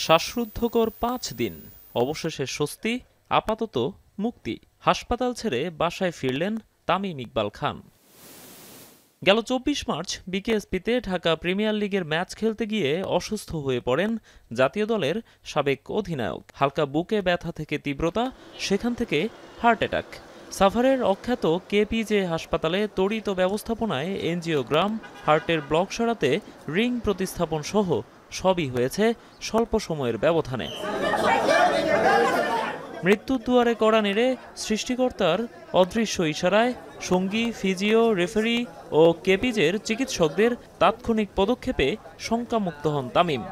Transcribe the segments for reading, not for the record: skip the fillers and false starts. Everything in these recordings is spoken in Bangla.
শ্বাসরুদ্ধকর ৫ দিন, অবশেষে স্বস্তি, আপাতত মুক্তি। হাসপাতাল ছেড়ে বাসায় ফিরলেন তামিম ইকবাল খান। গেল ২৪ মার্চ বিকেএসপিতে ঢাকা প্রিমিয়ার লিগের ম্যাচ খেলতে গিয়ে অসুস্থ হয়ে পড়েন জাতীয় দলের সাবেক অধিনায়ক। হালকা বুকে ব্যথা থেকে তীব্রতা, সেখান থেকে হার্ট অ্যাটাক। সাভারের অখ্যাত কেপিজে হাসপাতালে তড়িৎ ব্যবস্থাপনায় এনজিওগ্রাম, হার্টের ব্লক সরাতে রিং প্রতিস্থাপন সহ সবই হয়েছে স্বল্প সময়ের ব্যবধানে। মৃত্যুর দুয়ারে কড়া নেড়ে সৃষ্টিকর্তার অদৃশ্য ইশারায় সঙ্গী, ফিজিও, রেফারি ও কেপিজের চিকিৎসকদের তাৎক্ষণিক পদক্ষেপে শঙ্কামুক্ত হন তামিম।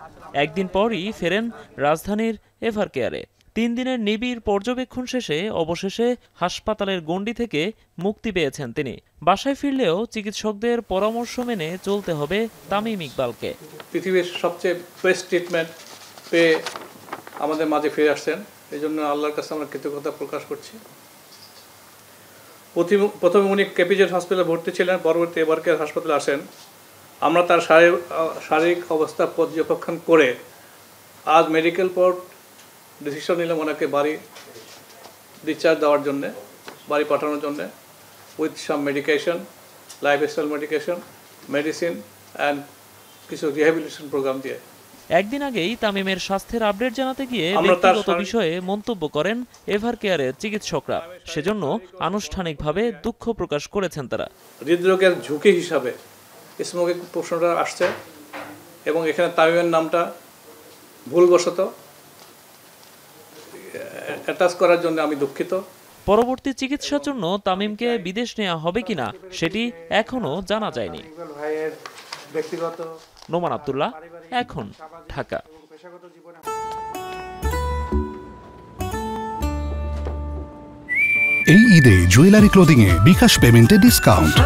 একদিন পরই ফেরেন রাজধানীর এভারকেয়ারে। ৩ দিনের নিবিড় পর্যবেক্ষণ শেষে অবশেষে হাসপাতালের গণ্ডি থেকে মুক্তি পেয়েছেন তিনি। বাসায় ফিরলেও চিকিৎসকদের পরামর্শ মেনে চলতে হবে তামিম ইকবালকে। পৃথিবীর সবচেয়ে বেস্ট ট্রিটমেন্ট পেয়ে আমাদের মাঝে ফিরে আসছেন, এই জন্য আল্লাহর কাছে আমরা কৃতজ্ঞতা প্রকাশ করছি। প্রথমে উনি কেপিজেড হসপিটালে ভর্তি ছিলেন, পরবর্তী এভারকেয়ার হাসপাতালে আসেন। আমরা তার শারীরিক অবস্থা পর্যবেক্ষণ করে আজ মেডিকেল বোর্ড ডিসিশন নিলাম ওনাকে বাড়ি ডিসচার্জ দেওয়ার জন্যে, বাড়ি পাঠানোর জন্যে, with some medication, lifestyle medication, medicine and কিছু রিহ্যাবিলিটেশন প্রোগ্রাম দিয়ে। একদিন আগেই তামিমের স্বাস্থ্যের আপডেট জানাতে গিয়ে ব্যক্তিগত বিষয়ে মন্তব্য করেন এভারকেয়ারের চিকিৎসকরা। সেজন্য আনুষ্ঠানিকভাবে দুঃখ প্রকাশ করেছেন তারা। হৃদরোগের ঝুঁকি হিসাবে স্মোকিং প্রশ্নটা আসছে এবং এখানে তামিমের নামটা ভুলবশত অ্যাটাচ করার জন্য আমি দুঃখিত। পরবর্তী চিকিৎসার জন্য তামিমকে বিদেশ নেওয়া হবে কিনা সেটি এখনো জানা যায়নি। নোমান আব্দুল্লাহ, এখন, ঢাকা। এই ঈদে জুয়েলারি ক্লোদিং এ বিকাশ পেমেন্টে ডিসকাউন্ট।